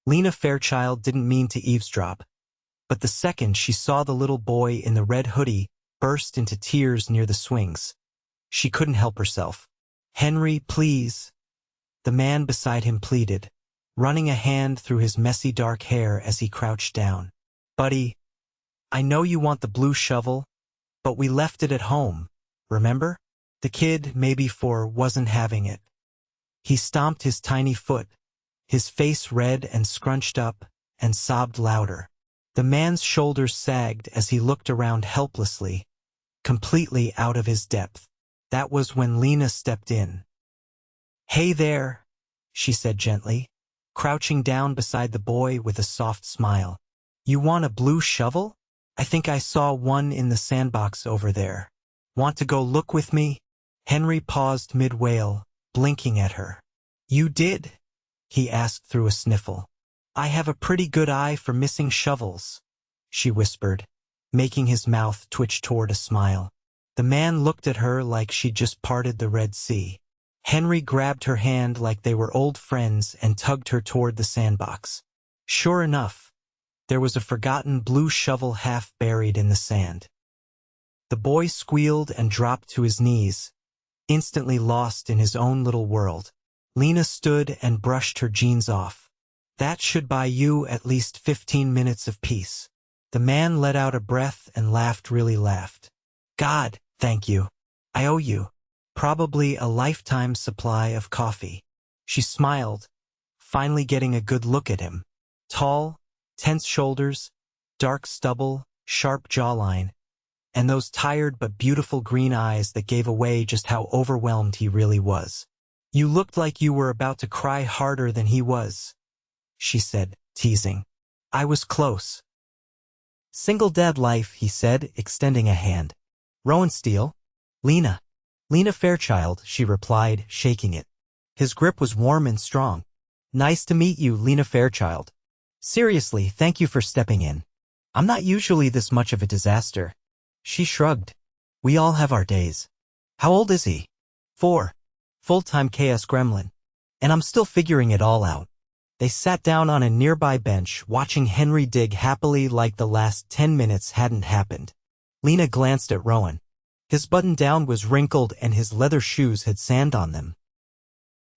Lena Fairchild didn't mean to eavesdrop, but the second she saw the little boy in the red hoodie burst into tears near the swings, she couldn't help herself. "Henry, please," the man beside him pleaded, running a hand through his messy dark hair as he crouched down. "Buddy, I know you want the blue shovel, but we left it at home, remember?" The kid, maybe 4, wasn't having it. He stomped his tiny foot, his face red and scrunched up, and sobbed louder. The man's shoulders sagged as he looked around helplessly, completely out of his depth. That was when Lena stepped in. "Hey there," she said gently, crouching down beside the boy with a soft smile. "You want a blue shovel? I think I saw one in the sandbox over there. Want to go look with me?" Henry paused mid-wail, blinking at her. "You did?" he asked through a sniffle. "I have a pretty good eye for missing shovels," she whispered, making his mouth twitch toward a smile. The man looked at her like she'd just parted the Red Sea. Henry grabbed her hand like they were old friends and tugged her toward the sandbox. Sure enough, there was a forgotten blue shovel half buried in the sand. The boy squealed and dropped to his knees, instantly lost in his own little world. Lena stood and brushed her jeans off. "That should buy you at least 15 minutes of peace." The man let out a breath and really laughed. "God, thank you. I owe you. Probably a lifetime supply of coffee." She smiled, finally getting a good look at him. Tall, tense shoulders, dark stubble, sharp jawline, and those tired but beautiful green eyes that gave away just how overwhelmed he really was. "You looked like you were about to cry harder than he was," she said, teasing. "I was close." "Single dad life," he said, extending a hand. "Rowan Steele?" "Lena." "Lena Fairchild," she replied, shaking it. His grip was warm and strong. "Nice to meet you, Lena Fairchild. Seriously, thank you for stepping in. I'm not usually this much of a disaster." She shrugged. "We all have our days." "How old is he?" 4. Full-time KS gremlin. "And I'm still figuring it all out." They sat down on a nearby bench, watching Henry dig happily like the last 10 minutes hadn't happened. Lena glanced at Rowan. His button-down was wrinkled and his leather shoes had sand on them.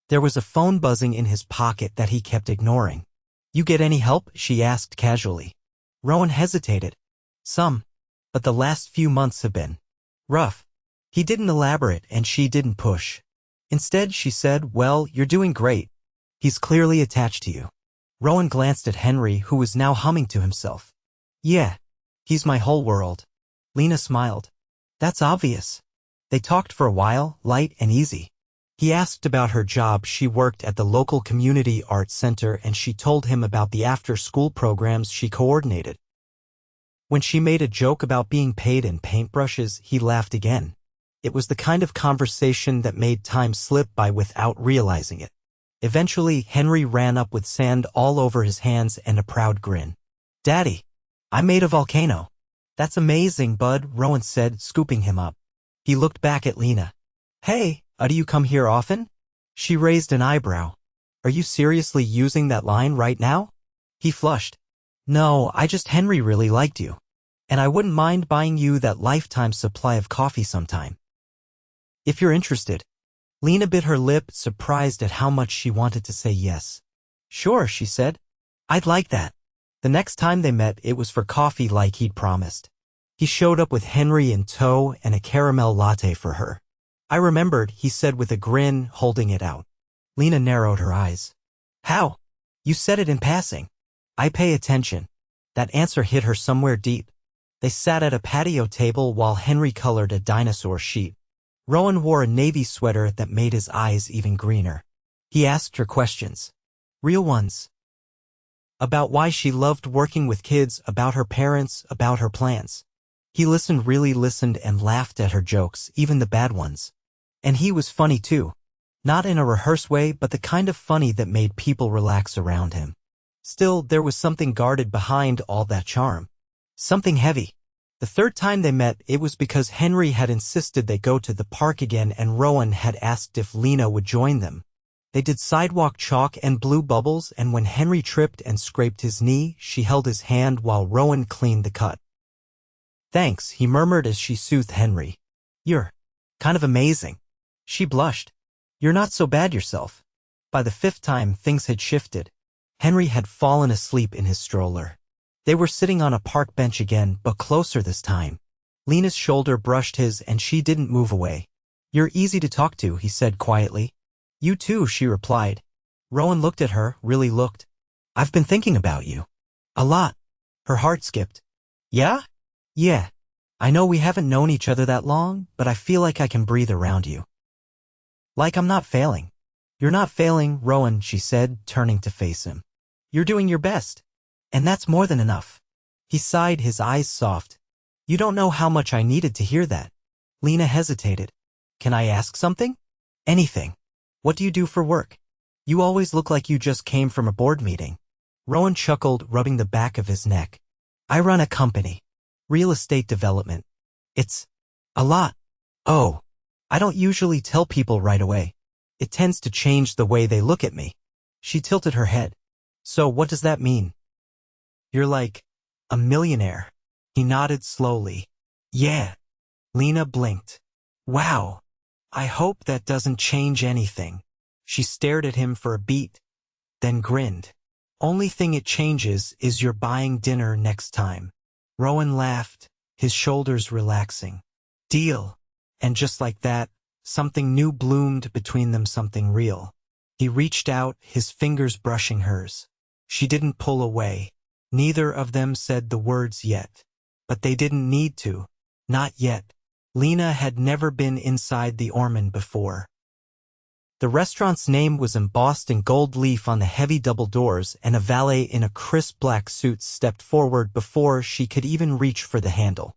There was a phone buzzing in his pocket that he kept ignoring. "You get any help?" she asked casually. Rowan hesitated. "Some, but the last few months have been rough." He didn't elaborate and she didn't push. Instead, she said, "Well, you're doing great. He's clearly attached to you." Rowan glanced at Henry, who was now humming to himself. "Yeah, he's my whole world." Lena smiled. "That's obvious." They talked for a while, light and easy. He asked about her job. She worked at the local community arts center and she told him about the after-school programs she coordinated. When she made a joke about being paid in paintbrushes, he laughed again. It was the kind of conversation that made time slip by without realizing it. Eventually, Henry ran up with sand all over his hands and a proud grin. "Daddy, I made a volcano." "That's amazing, bud," Rowan said, scooping him up. He looked back at Lena. "Hey, do you come here often?" She raised an eyebrow. "Are you seriously using that line right now?" He flushed. "No, Henry really liked you. And I wouldn't mind buying you that lifetime supply of coffee sometime, if you're interested." Lena bit her lip, surprised at how much she wanted to say yes. "Sure," she said. "I'd like that." The next time they met, it was for coffee like he'd promised. He showed up with Henry in tow and a caramel latte for her. "I remembered," he said with a grin, holding it out. Lena narrowed her eyes. "How? You said it in passing." "I pay attention." That answer hit her somewhere deep. They sat at a patio table while Henry colored a dinosaur sheet. Rowan wore a navy sweater that made his eyes even greener. He asked her questions. Real ones. About why she loved working with kids, about her parents, about her plans. He really listened and laughed at her jokes, even the bad ones. And he was funny too. Not in a rehearsed way, but the kind of funny that made people relax around him. Still, there was something guarded behind all that charm. Something heavy. The third time they met, it was because Henry had insisted they go to the park again and Rowan had asked if Lena would join them. They did sidewalk chalk and blew bubbles, and when Henry tripped and scraped his knee, she held his hand while Rowan cleaned the cut. "Thanks," he murmured as she soothed Henry. "You're kind of amazing." She blushed. "You're not so bad yourself." By the fifth time, things had shifted. Henry had fallen asleep in his stroller. They were sitting on a park bench again, but closer this time. Lena's shoulder brushed his, and she didn't move away. "You're easy to talk to," he said quietly. "You too," she replied. Rowan looked at her, really looked. "I've been thinking about you. A lot." Her heart skipped. "Yeah? Yeah. I know we haven't known each other that long, but I feel like I can breathe around you. Like I'm not failing." "You're not failing, Rowan," she said, turning to face him. "You're doing your best. And that's more than enough." He sighed, his eyes soft. "You don't know how much I needed to hear that." Lena hesitated. "Can I ask something?" "Anything." "What do you do for work? You always look like you just came from a board meeting." Rowan chuckled, rubbing the back of his neck. "I run a company. Real estate development. It's a lot." "Oh. I don't usually tell people right away. It tends to change the way they look at me." She tilted her head. "So what does that mean?" "You're like a millionaire." He nodded slowly. "Yeah." Lena blinked. "Wow. I hope that doesn't change anything." She stared at him for a beat, then grinned. "Only thing it changes is you're buying dinner next time." Rowan laughed, his shoulders relaxing. "Deal." And just like that, something new bloomed between them, something real. He reached out, his fingers brushing hers. She didn't pull away. Neither of them said the words yet. But they didn't need to. Not yet. Lena had never been inside the Orman before. The restaurant's name was embossed in gold leaf on the heavy double doors, and a valet in a crisp black suit stepped forward before she could even reach for the handle.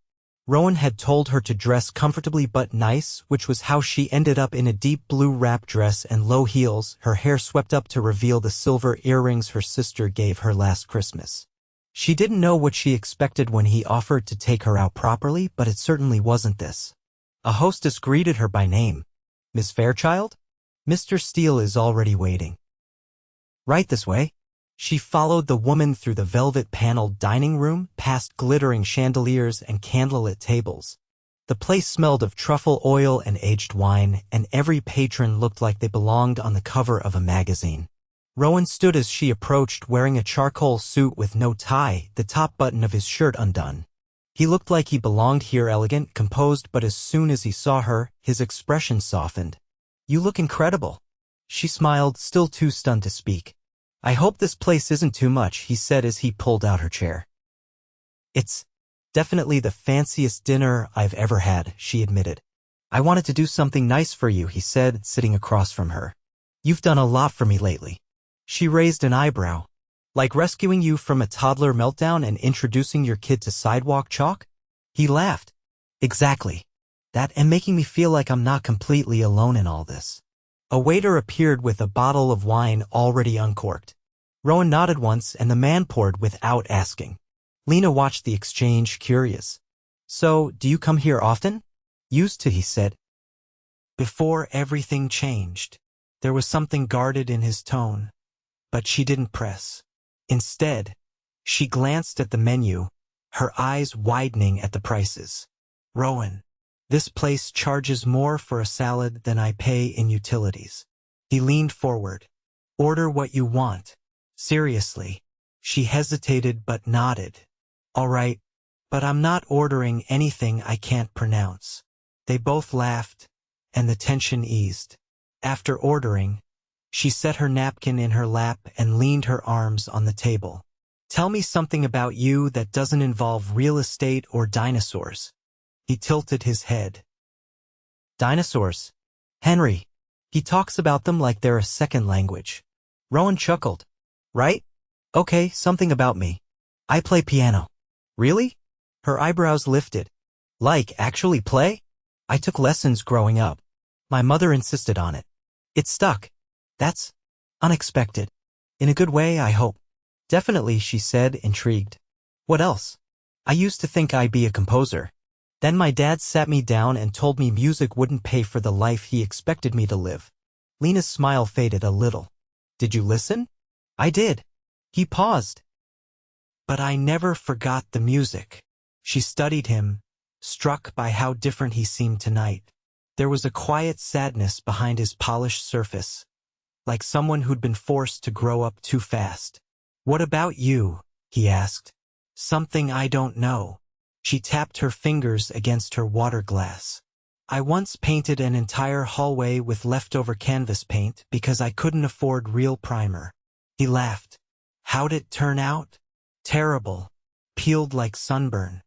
Rowan had told her to dress comfortably but nice, which was how she ended up in a deep blue wrap dress and low heels, her hair swept up to reveal the silver earrings her sister gave her last Christmas. She didn't know what she expected when he offered to take her out properly, but it certainly wasn't this. A hostess greeted her by name. "Miss Fairchild? Mr. Steele is already waiting." "Right this way." She followed the woman through the velvet-paneled dining room, past glittering chandeliers and candlelit tables. The place smelled of truffle oil and aged wine, and every patron looked like they belonged on the cover of a magazine. Rowan stood as she approached, wearing a charcoal suit with no tie, the top button of his shirt undone. He looked like he belonged here, elegant, composed, but as soon as he saw her, his expression softened. "You look incredible." She smiled, still too stunned to speak. "I hope this place isn't too much," he said as he pulled out her chair. "It's definitely the fanciest dinner I've ever had," she admitted. "I wanted to do something nice for you," he said, sitting across from her. "You've done a lot for me lately." She raised an eyebrow. "Like rescuing you from a toddler meltdown and introducing your kid to sidewalk chalk?" He laughed. "Exactly. That, and making me feel like I'm not completely alone in all this." A waiter appeared with a bottle of wine already uncorked. Rowan nodded once, and the man poured without asking. Lena watched the exchange, curious. "So, do you come here often?" "Used to," he said. Before everything changed. There was something guarded in his tone. But she didn't press. Instead, she glanced at the menu, her eyes widening at the prices. "Rowan, this place charges more for a salad than I pay in utilities." He leaned forward. "Order what you want." "Seriously." She hesitated but nodded. "All right, but I'm not ordering anything I can't pronounce." They both laughed, and the tension eased. After ordering, she set her napkin in her lap and leaned her arms on the table. "Tell me something about you that doesn't involve real estate or dinosaurs." He tilted his head. "Dinosaurs? Henry. He talks about them like they're a second language." Rowan chuckled. "Right? Okay, something about me. I play piano." "Really?" Her eyebrows lifted. "Like, actually play?" "I took lessons growing up. My mother insisted on it. It stuck." "That's unexpected. In a good way, I hope." "Definitely," she said, intrigued. "What else?" "I used to think I'd be a composer. Then my dad sat me down and told me music wouldn't pay for the life he expected me to live. Lena's smile faded a little. Did you listen? I did. He paused. But I never forgot the music. She studied him, struck by how different he seemed tonight. There was a quiet sadness behind his polished surface, like someone who'd been forced to grow up too fast. What about you? He asked. Something I don't know. She tapped her fingers against her water glass. I once painted an entire hallway with leftover canvas paint because I couldn't afford real primer. He laughed. How'd it turn out? Terrible. Peeled like sunburn.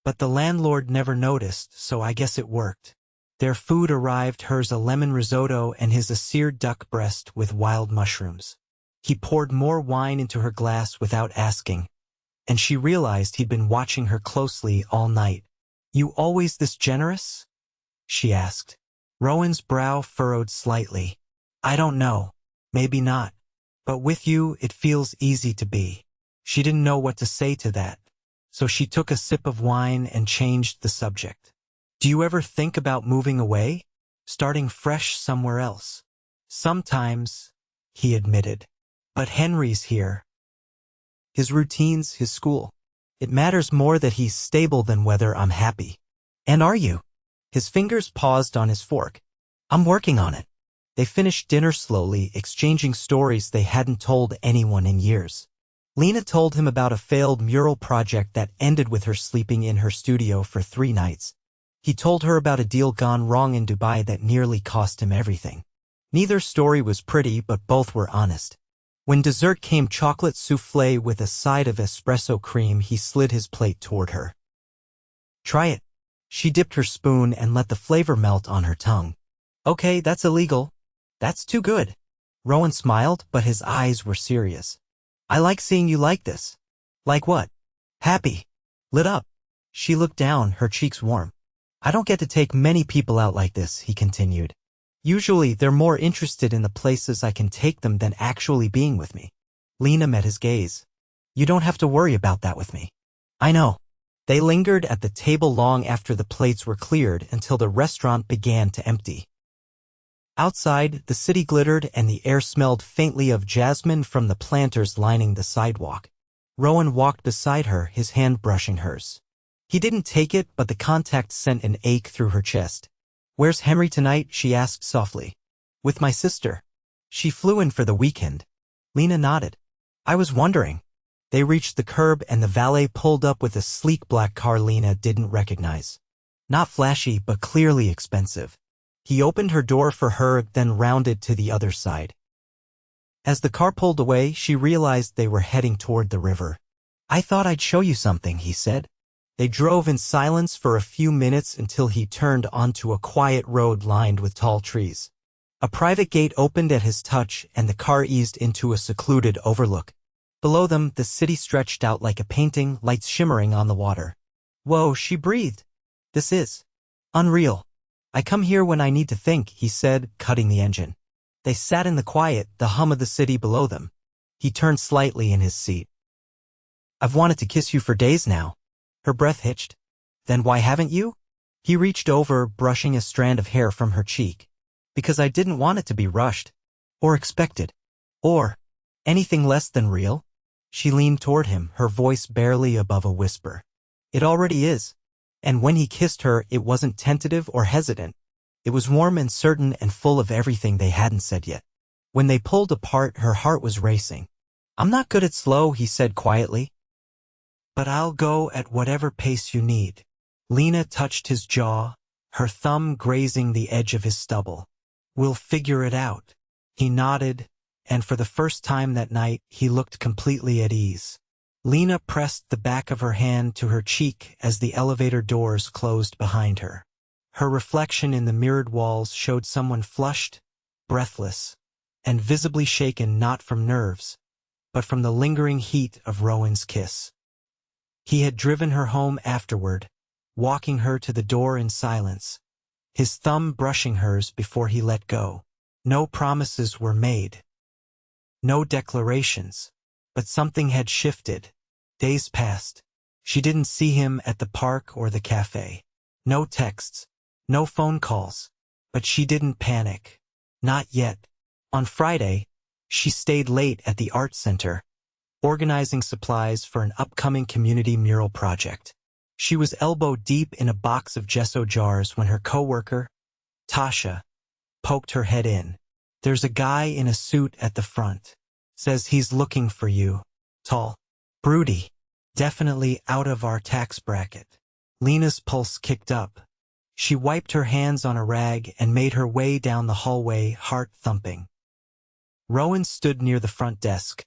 But the landlord never noticed, so I guess it worked. Their food arrived, hers a lemon risotto and his a seared duck breast with wild mushrooms. He poured more wine into her glass without asking, and she realized he'd been watching her closely all night. You always this generous? She asked. Rowan's brow furrowed slightly. I don't know. Maybe not. But with you, it feels easy to be. She didn't know what to say to that, so she took a sip of wine and changed the subject. Do you ever think about moving away? Starting fresh somewhere else? Sometimes, he admitted. But Henry's here. His routines, his school. It matters more that he's stable than whether I'm happy. And are you? His fingers paused on his fork. I'm working on it. They finished dinner slowly, exchanging stories they hadn't told anyone in years. Lena told him about a failed mural project that ended with her sleeping in her studio for 3 nights. He told her about a deal gone wrong in Dubai that nearly cost him everything. Neither story was pretty, but both were honest. When dessert came, chocolate soufflé with a side of espresso cream, he slid his plate toward her. Try it. She dipped her spoon and let the flavor melt on her tongue. Okay, that's illegal. That's too good. Rowan smiled, but his eyes were serious. I like seeing you like this. Like what? Happy. Lit up. She looked down, her cheeks warm. I don't get to take many people out like this, he continued. Usually, they're more interested in the places I can take them than actually being with me. Lena met his gaze. You don't have to worry about that with me. I know. They lingered at the table long after the plates were cleared until the restaurant began to empty. Outside, the city glittered and the air smelled faintly of jasmine from the planters lining the sidewalk. Rowan walked beside her, his hand brushing hers. He didn't take it, but the contact sent an ache through her chest. Where's Henry tonight? She asked softly. With my sister. She flew in for the weekend. Lena nodded. I was wondering. They reached the curb and the valet pulled up with a sleek black car Lena didn't recognize. Not flashy, but clearly expensive. He opened her door for her, then rounded to the other side. As the car pulled away, she realized they were heading toward the river. I thought I'd show you something, he said. They drove in silence for a few minutes until he turned onto a quiet road lined with tall trees. A private gate opened at his touch and the car eased into a secluded overlook. Below them, the city stretched out like a painting, lights shimmering on the water. Whoa, she breathed. This is unreal. I come here when I need to think, he said, cutting the engine. They sat in the quiet, the hum of the city below them. He turned slightly in his seat. I've wanted to kiss you for days now. Her breath hitched. Then why haven't you? He reached over, brushing a strand of hair from her cheek. Because I didn't want it to be rushed. Or expected. Or anything less than real. She leaned toward him, her voice barely above a whisper. It already is. And when he kissed her, it wasn't tentative or hesitant. It was warm and certain and full of everything they hadn't said yet. When they pulled apart, her heart was racing. I'm not good at slow, he said quietly. But I'll go at whatever pace you need. Lena touched his jaw, her thumb grazing the edge of his stubble. We'll figure it out. He nodded, and for the first time that night, he looked completely at ease. Lena pressed the back of her hand to her cheek as the elevator doors closed behind her. Her reflection in the mirrored walls showed someone flushed, breathless, and visibly shaken not from nerves, but from the lingering heat of Rowan's kiss. He had driven her home afterward, walking her to the door in silence, his thumb brushing hers before he let go. No promises were made. No declarations. But something had shifted. Days passed. She didn't see him at the park or the cafe. No texts. No phone calls. But she didn't panic. Not yet. On Friday, she stayed late at the art center, organizing supplies for an upcoming community mural project. She was elbow-deep in a box of gesso jars when her coworker, Tasha, poked her head in. "There's a guy in a suit at the front. Says he's looking for you. Tall. Broody. Definitely out of our tax bracket." Lena's pulse kicked up. She wiped her hands on a rag and made her way down the hallway, heart thumping. Rowan stood near the front desk,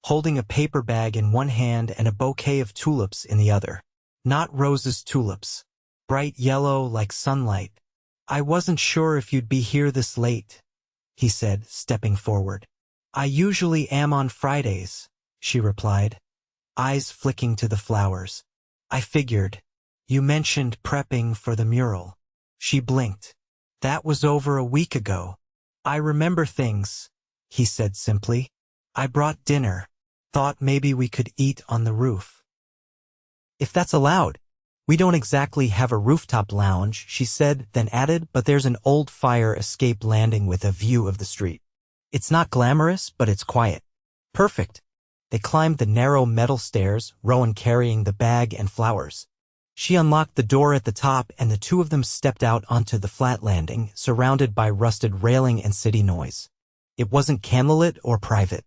holding a paper bag in one hand and a bouquet of tulips in the other. Not roses, tulips. Bright yellow like sunlight. "I wasn't sure if you'd be here this late," he said, stepping forward. "I usually am on Fridays," she replied, eyes flicking to the flowers. "I figured. You mentioned prepping for the mural." She blinked. "That was over a week ago." "I remember things," he said simply. "I brought dinner. Thought maybe we could eat on the roof." "If that's allowed." "We don't exactly have a rooftop lounge," she said, then added, "but there's an old fire escape landing with a view of the street. It's not glamorous, but it's quiet." "Perfect." They climbed the narrow metal stairs, Rowan carrying the bag and flowers. She unlocked the door at the top and the two of them stepped out onto the flat landing, surrounded by rusted railing and city noise. It wasn't candlelit or private,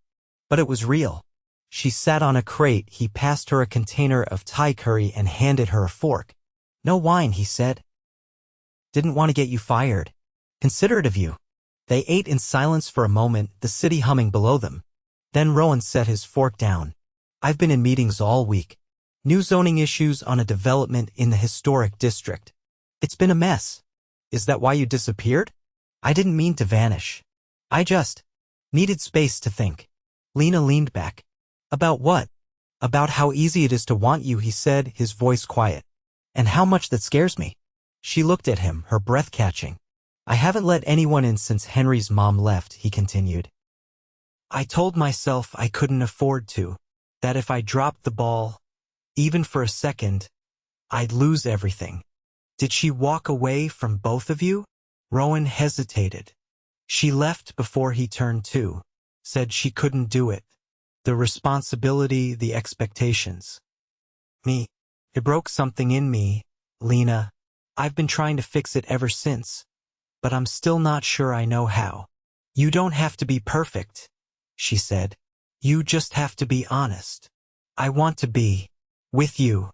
but it was real. She sat on a crate. He passed her a container of Thai curry and handed her a fork. "No wine," he said. "Didn't want to get you fired." "Considerate of you." They ate in silence for a moment, the city humming below them. Then Rowan set his fork down. "I've been in meetings all week. New zoning issues on a development in the historic district. It's been a mess." "Is that why you disappeared?" "I didn't mean to vanish. I just needed space to think." Lena leaned back. "About what?" "About how easy it is to want you," he said, his voice quiet. "And how much that scares me." She looked at him, her breath catching. "I haven't let anyone in since Henry's mom left," he continued. "I told myself I couldn't afford to, that if I dropped the ball, even for a second, I'd lose everything." "Did she walk away from both of you?" Rowan hesitated. "She left before he turned 2. Said she couldn't do it. The responsibility, the expectations. Me. It broke something in me, Lena. I've been trying to fix it ever since, but I'm still not sure I know how." "You don't have to be perfect," she said. "You just have to be honest. I want to be with you."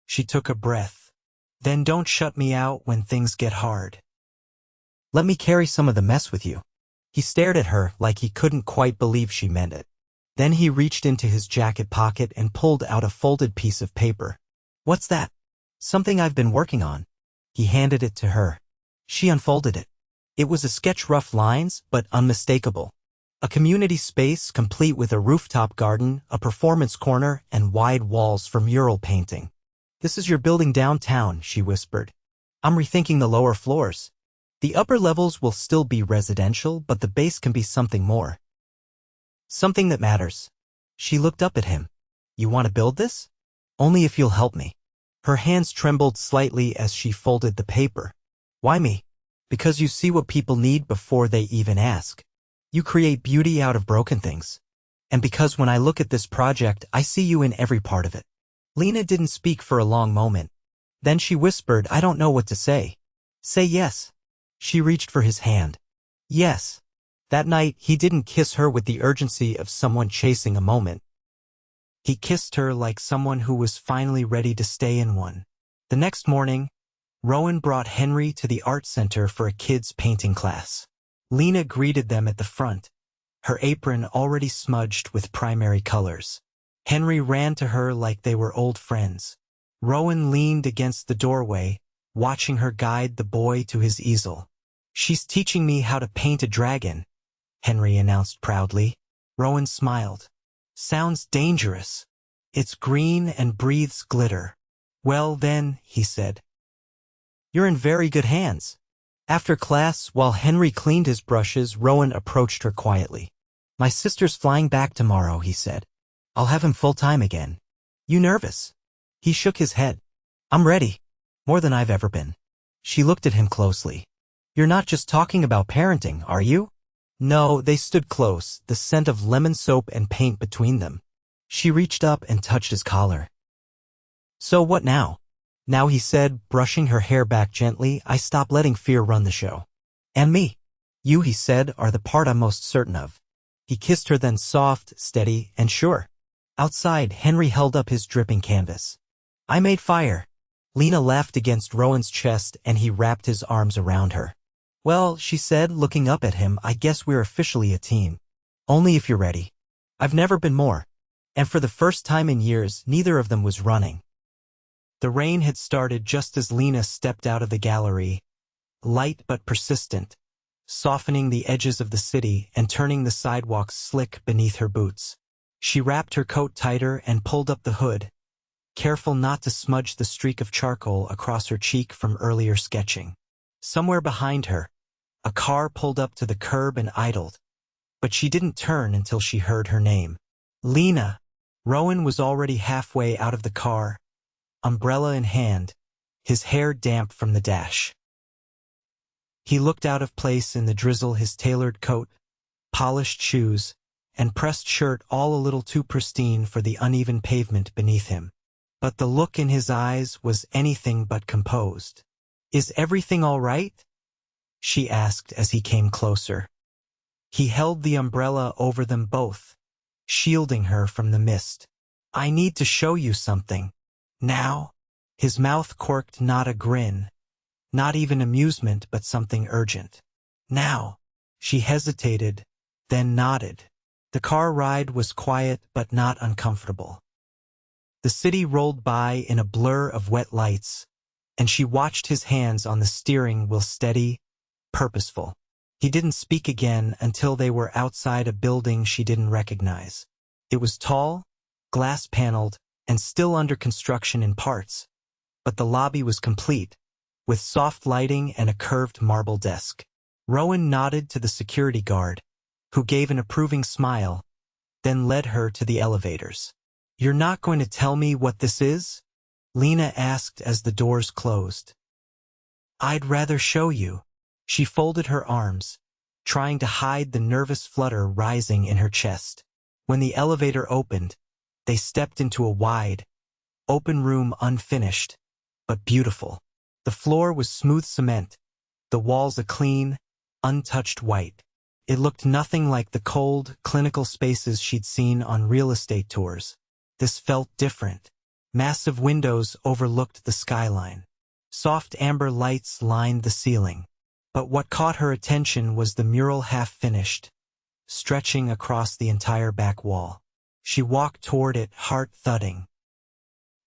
She took a breath. "Then don't shut me out when things get hard. Let me carry some of the mess with you." He stared at her like he couldn't quite believe she meant it. Then he reached into his jacket pocket and pulled out a folded piece of paper. "What's that?" "Something I've been working on." He handed it to her. She unfolded it. It was a sketch, rough lines, but unmistakable. A community space complete with a rooftop garden, a performance corner, and wide walls for mural painting. "This is your building downtown," she whispered. "I'm rethinking the lower floors. The upper levels will still be residential, but the base can be something more. Something that matters." She looked up at him. "You want to build this?" "Only if you'll help me." Her hands trembled slightly as she folded the paper. "Why me?" "Because you see what people need before they even ask. You create beauty out of broken things. And because when I look at this project, I see you in every part of it." Lena didn't speak for a long moment. Then she whispered, "I don't know what to say." "Say yes." She reached for his hand. "Yes." That night, he didn't kiss her with the urgency of someone chasing a moment. He kissed her like someone who was finally ready to stay in one. The next morning, Rowan brought Henry to the art center for a kids' painting class. Lena greeted them at the front, her apron already smudged with primary colors. Henry ran to her like they were old friends. Rowan leaned against the doorway, watching her guide the boy to his easel. "She's teaching me how to paint a dragon," Henry announced proudly. Rowan smiled. "Sounds dangerous. It's green and breathes glitter." "Well then," he said, "you're in very good hands." After class, while Henry cleaned his brushes, Rowan approached her quietly. "My sister's flying back tomorrow," he said. "I'll have him full-time again. You nervous?" He shook his head. "I'm ready. More than I've ever been." She looked at him closely. "You're not just talking about parenting, are you?" No, they stood close, the scent of lemon soap and paint between them. She reached up and touched his collar. So what now? Now, he said, brushing her hair back gently, I stop letting fear run the show. And me. You, he said, are the part I'm most certain of. He kissed her, then soft, steady, and sure. Outside, Henry held up his dripping canvas. I made fire. Lena laughed against Rowan's chest, and he wrapped his arms around her. Well, she said, looking up at him, I guess we're officially a team. Only if you're ready. I've never been more. And for the first time in years, neither of them was running. The rain had started just as Lena stepped out of the gallery, light but persistent, softening the edges of the city and turning the sidewalks slick beneath her boots. She wrapped her coat tighter and pulled up the hood, careful not to smudge the streak of charcoal across her cheek from earlier sketching. Somewhere behind her, a car pulled up to the curb and idled, but she didn't turn until she heard her name. Lena. Rowan was already halfway out of the car, umbrella in hand, his hair damp from the dash. He looked out of place in the drizzle, his tailored coat, polished shoes, and pressed shirt all a little too pristine for the uneven pavement beneath him. But the look in his eyes was anything but composed. Is everything all right? She asked as he came closer. He held the umbrella over them both, shielding her from the mist. I need to show you something. Now? His mouth quirked, not a grin, not even amusement, but something urgent. Now. She hesitated, then nodded. The car ride was quiet but not uncomfortable. The city rolled by in a blur of wet lights, and she watched his hands on the steering wheel, steady, purposeful. He didn't speak again until they were outside a building she didn't recognize. It was tall, glass-paneled, and still under construction in parts, but the lobby was complete, with soft lighting and a curved marble desk. Rowan nodded to the security guard, who gave an approving smile, then led her to the elevators. You're not going to tell me what this is? Lena asked as the doors closed. I'd rather show you. She folded her arms, trying to hide the nervous flutter rising in her chest. When the elevator opened, they stepped into a wide, open room, unfinished, but beautiful. The floor was smooth cement, the walls a clean, untouched white. It looked nothing like the cold, clinical spaces she'd seen on real estate tours. This felt different. Massive windows overlooked the skyline. Soft amber lights lined the ceiling. But what caught her attention was the mural, half-finished, stretching across the entire back wall. She walked toward it, heart thudding.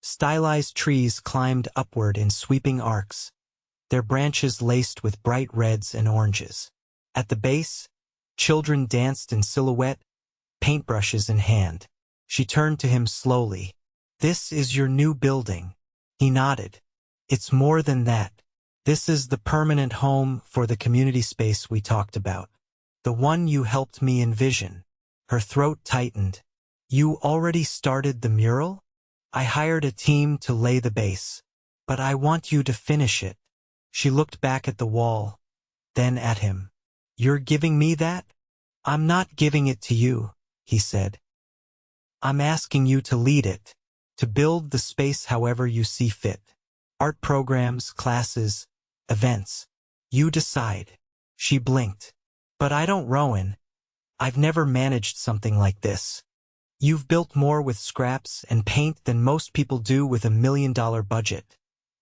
Stylized trees climbed upward in sweeping arcs, their branches laced with bright reds and oranges. At the base, children danced in silhouette, paintbrushes in hand. She turned to him slowly. This is your new building. He nodded. It's more than that. This is the permanent home for the community space we talked about. The one you helped me envision. Her throat tightened. You already started the mural? I hired a team to lay the base. But I want you to finish it. She looked back at the wall, then at him. You're giving me that? I'm not giving it to you, he said. I'm asking you to lead it, to build the space however you see fit. Art programs, classes, events. You decide. She blinked. But I don't, Rowan. I've never managed something like this. You've built more with scraps and paint than most people do with $1 million budget,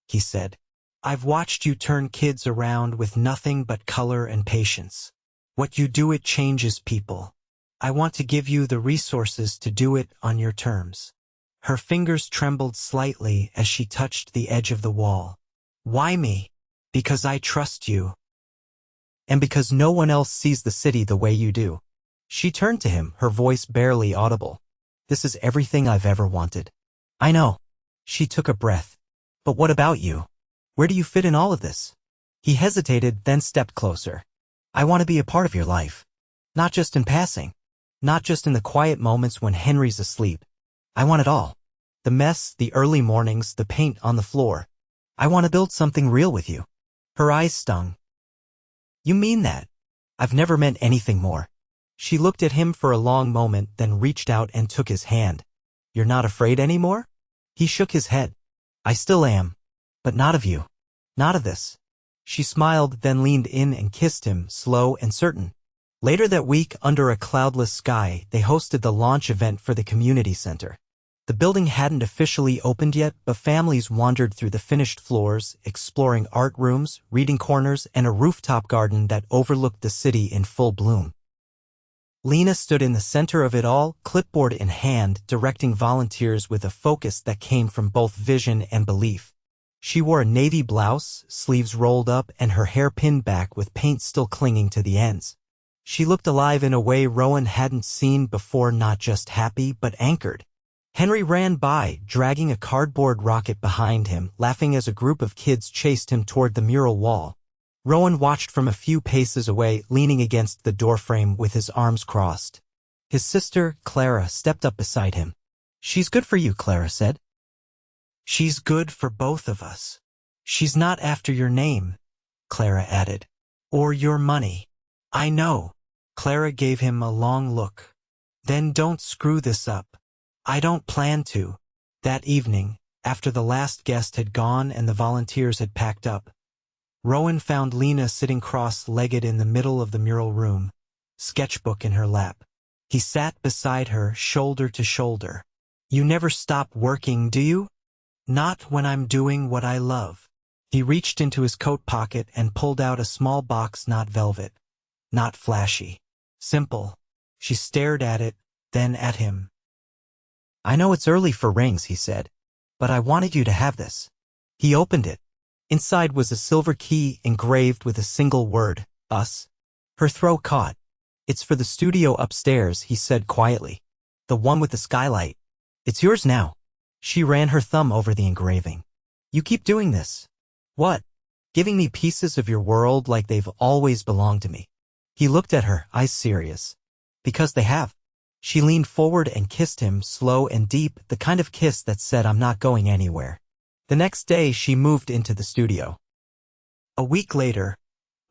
he said. I've watched you turn kids around with nothing but color and patience. What you do, it changes people. I want to give you the resources to do it on your terms. Her fingers trembled slightly as she touched the edge of the wall. Why me? Because I trust you. And because no one else sees the city the way you do. She turned to him, her voice barely audible. This is everything I've ever wanted. I know. She took a breath. But what about you? Where do you fit in all of this? He hesitated, then stepped closer. I want to be a part of your life. Not just in passing. Not just in the quiet moments when Henry's asleep. I want it all. The mess, the early mornings, the paint on the floor. I want to build something real with you. Her eyes stung. You mean that? I've never meant anything more. She looked at him for a long moment, then reached out and took his hand. You're not afraid anymore? He shook his head. I still am. But not of you. Not of this. She smiled, then leaned in and kissed him, slow and certain. Later that week, under a cloudless sky, they hosted the launch event for the community center. The building hadn't officially opened yet, but families wandered through the finished floors, exploring art rooms, reading corners, and a rooftop garden that overlooked the city in full bloom. Lena stood in the center of it all, clipboard in hand, directing volunteers with a focus that came from both vision and belief. She wore a navy blouse, sleeves rolled up, and her hair pinned back with paint still clinging to the ends. She looked alive in a way Rowan hadn't seen before, not just happy, but anchored. Henry ran by, dragging a cardboard rocket behind him, laughing as a group of kids chased him toward the mural wall. Rowan watched from a few paces away, leaning against the doorframe with his arms crossed. His sister, Clara, stepped up beside him. She's good for you, Clara said. She's good for both of us. She's not after your name, Clara added. Or your money. I know. Clara gave him a long look. Then don't screw this up. I don't plan to. That evening, after the last guest had gone and the volunteers had packed up, Rowan found Lena sitting cross-legged in the middle of the mural room, sketchbook in her lap. He sat beside her, shoulder to shoulder. You never stop working, do you? Not when I'm doing what I love. He reached into his coat pocket and pulled out a small box, not velvet, not flashy. Simple. She stared at it, then at him. I know it's early for rings, he said, but I wanted you to have this. He opened it. Inside was a silver key engraved with a single word, us. Her throat caught. It's for the studio upstairs, he said quietly. The one with the skylight. It's yours now. She ran her thumb over the engraving. You keep doing this. What? Giving me pieces of your world like they've always belonged to me. He looked at her, eyes serious. Because they have. She leaned forward and kissed him, slow and deep, the kind of kiss that said, I'm not going anywhere. The next day, she moved into the studio. A week later,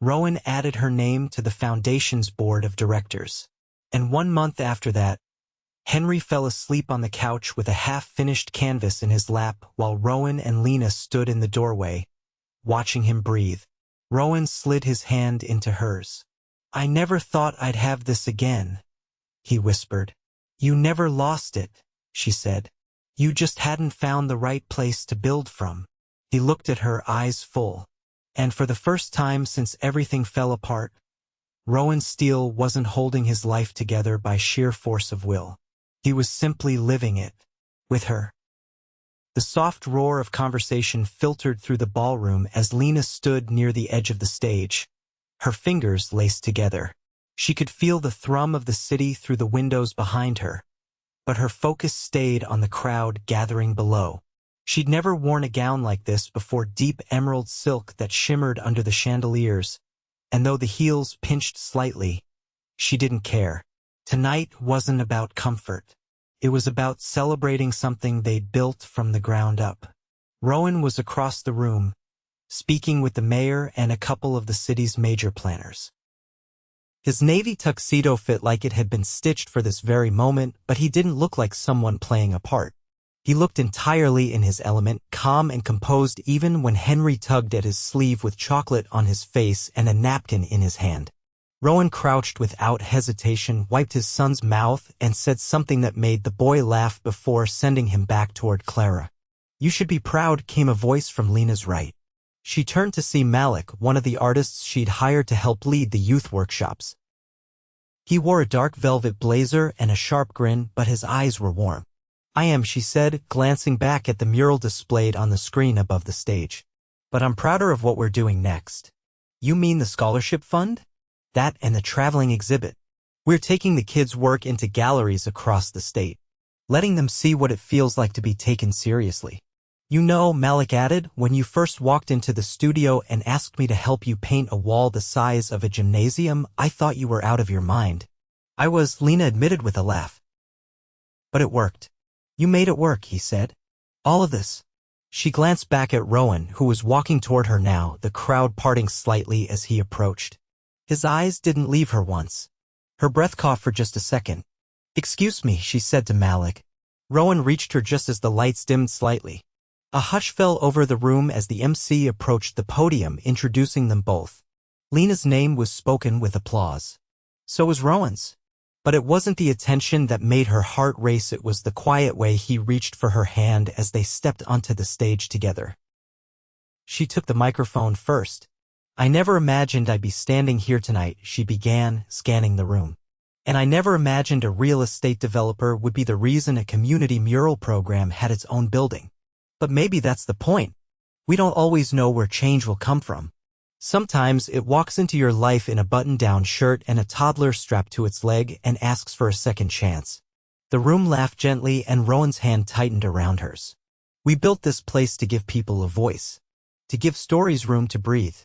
Rowan added her name to the foundation's board of directors. And 1 month after that, Henry fell asleep on the couch with a half-finished canvas in his lap while Rowan and Lena stood in the doorway, watching him breathe. Rowan slid his hand into hers. I never thought I'd have this again, he whispered. You never lost it, she said. You just hadn't found the right place to build from. He looked at her, eyes full. And for the first time since everything fell apart, Rowan Steele wasn't holding his life together by sheer force of will. He was simply living it, with her. The soft roar of conversation filtered through the ballroom as Lena stood near the edge of the stage, her fingers laced together. She could feel the thrum of the city through the windows behind her, but her focus stayed on the crowd gathering below. She'd never worn a gown like this before, deep emerald silk that shimmered under the chandeliers, and though the heels pinched slightly, she didn't care. Tonight wasn't about comfort. It was about celebrating something they'd built from the ground up. Rowan was across the room, speaking with the mayor and a couple of the city's major planners. His navy tuxedo fit like it had been stitched for this very moment, but he didn't look like someone playing a part. He looked entirely in his element, calm and composed even when Henry tugged at his sleeve with chocolate on his face and a napkin in his hand. Rowan crouched without hesitation, wiped his son's mouth, and said something that made the boy laugh before sending him back toward Clara. You should be proud, came a voice from Lena's right. She turned to see Malik, one of the artists she'd hired to help lead the youth workshops. He wore a dark velvet blazer and a sharp grin, but his eyes were warm. I am, she said, glancing back at the mural displayed on the screen above the stage. But I'm prouder of what we're doing next. You mean the scholarship fund? That and the traveling exhibit. We're taking the kids' work into galleries across the state, letting them see what it feels like to be taken seriously. You know, Malik added, when you first walked into the studio and asked me to help you paint a wall the size of a gymnasium, I thought you were out of your mind. I was, Lena admitted with a laugh. But it worked. You made it work, he said. All of this. She glanced back at Rowan, who was walking toward her now, the crowd parting slightly as he approached. His eyes didn't leave her once. Her breath caught for just a second. "Excuse me," she said to Malik. Rowan reached her just as the lights dimmed slightly. A hush fell over the room as the MC approached the podium, introducing them both. Lena's name was spoken with applause. So was Rowan's. But it wasn't the attention that made her heart race, it was the quiet way he reached for her hand as they stepped onto the stage together. She took the microphone first. "I never imagined I'd be standing here tonight," she began, scanning the room. "And I never imagined a real estate developer would be the reason a community mural program had its own building. But maybe that's the point. We don't always know where change will come from. Sometimes it walks into your life in a button-down shirt and a toddler strapped to its leg and asks for a second chance." The room laughed gently and Rowan's hand tightened around hers. "We built this place to give people a voice, to give stories room to breathe.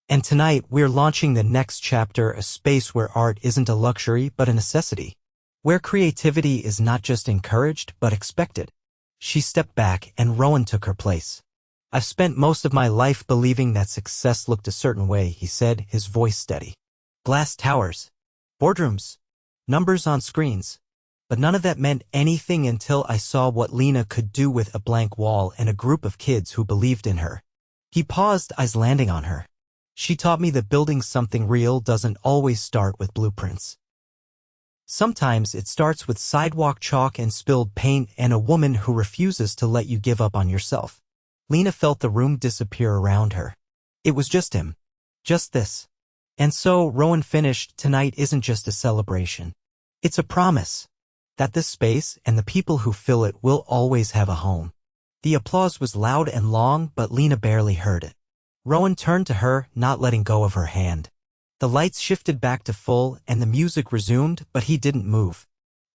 And tonight we're launching the next chapter, a space where art isn't a luxury but a necessity, where creativity is not just encouraged but expected." She stepped back and Rowan took her place. "I've spent most of my life believing that success looked a certain way," he said, his voice steady. "Glass towers, boardrooms, numbers on screens. But none of that meant anything until I saw what Lena could do with a blank wall and a group of kids who believed in her." He paused, eyes landing on her. "She taught me that building something real doesn't always start with blueprints. Sometimes it starts with sidewalk chalk and spilled paint and a woman who refuses to let you give up on yourself." Lena felt the room disappear around her. It was just him. Just this. And so Rowan finished, "Tonight isn't just a celebration. It's a promise that this space and the people who fill it will always have a home." The applause was loud and long, but Lena barely heard it. Rowan turned to her, not letting go of her hand. The lights shifted back to full and the music resumed, but he didn't move.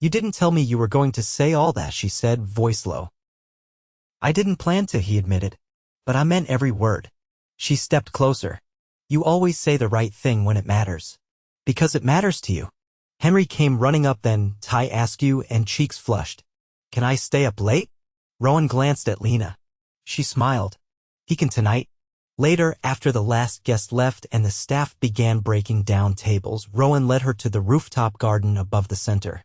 "You didn't tell me you were going to say all that," she said, voice low. "I didn't plan to," he admitted. "But I meant every word." She stepped closer. "You always say the right thing when it matters. Because it matters to you." Henry came running up then, tie askew and cheeks flushed. "Can I stay up late?" Rowan glanced at Lena. She smiled. "He can tonight." Later, after the last guest left and the staff began breaking down tables, Rowan led her to the rooftop garden above the center.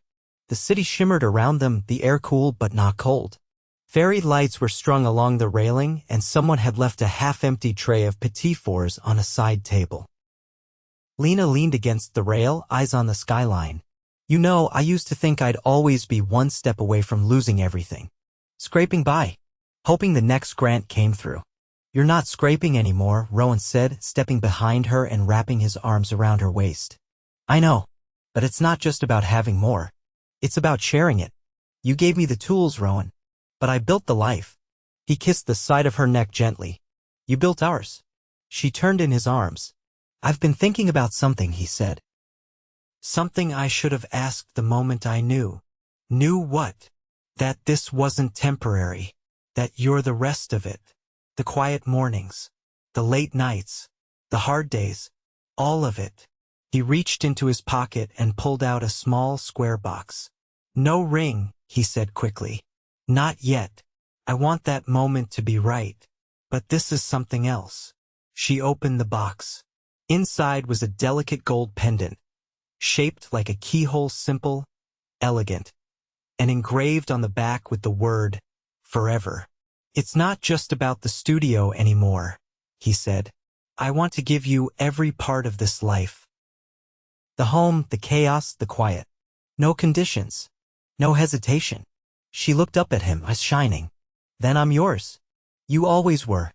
The city shimmered around them, the air cool but not cold. Fairy lights were strung along the railing, and someone had left a half-empty tray of petit fours on a side table. Lena leaned against the rail, eyes on the skyline. "You know, I used to think I'd always be one step away from losing everything. Scraping by, hoping the next grant came through." "You're not scraping anymore," Rowan said, stepping behind her and wrapping his arms around her waist. "I know, but it's not just about having more. It's about sharing it. You gave me the tools, Rowan, but I built the life." He kissed the side of her neck gently. "You built ours." She turned in his arms. "I've been thinking about something," he said. "Something I should have asked the moment I knew." "Knew what?" "That this wasn't temporary. That you're the rest of it. The quiet mornings, the late nights, the hard days, all of it." He reached into his pocket and pulled out a small square box. "No ring," he said quickly. "Not yet. I want that moment to be right. But this is something else." She opened the box. Inside was a delicate gold pendant, shaped like a keyhole, simple, elegant, and engraved on the back with the word, "Forever." "It's not just about the studio anymore," he said. "I want to give you every part of this life. The home, the chaos, the quiet. No conditions. No hesitation." She looked up at him, eyes shining. "Then I'm yours. You always were."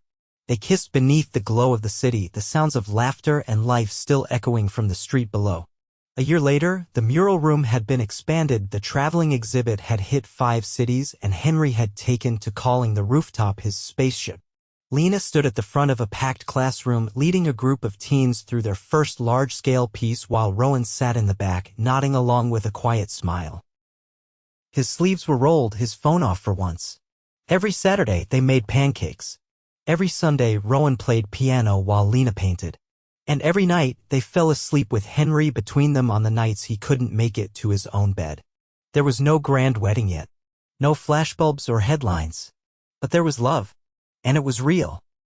They kissed beneath the glow of the city, the sounds of laughter and life still echoing from the street below. A year later, the mural room had been expanded, the traveling exhibit had hit 5 cities, and Henry had taken to calling the rooftop his spaceship. Lena stood at the front of a packed classroom, leading a group of teens through their first large-scale piece while Rowan sat in the back, nodding along with a quiet smile. His sleeves were rolled, his phone off for once. Every Saturday, they made pancakes. Every Sunday, Rowan played piano while Lena painted. And every night, they fell asleep with Henry between them on the nights he couldn't make it to his own bed. There was no grand wedding yet. No flashbulbs or headlines. But there was love. And it was real.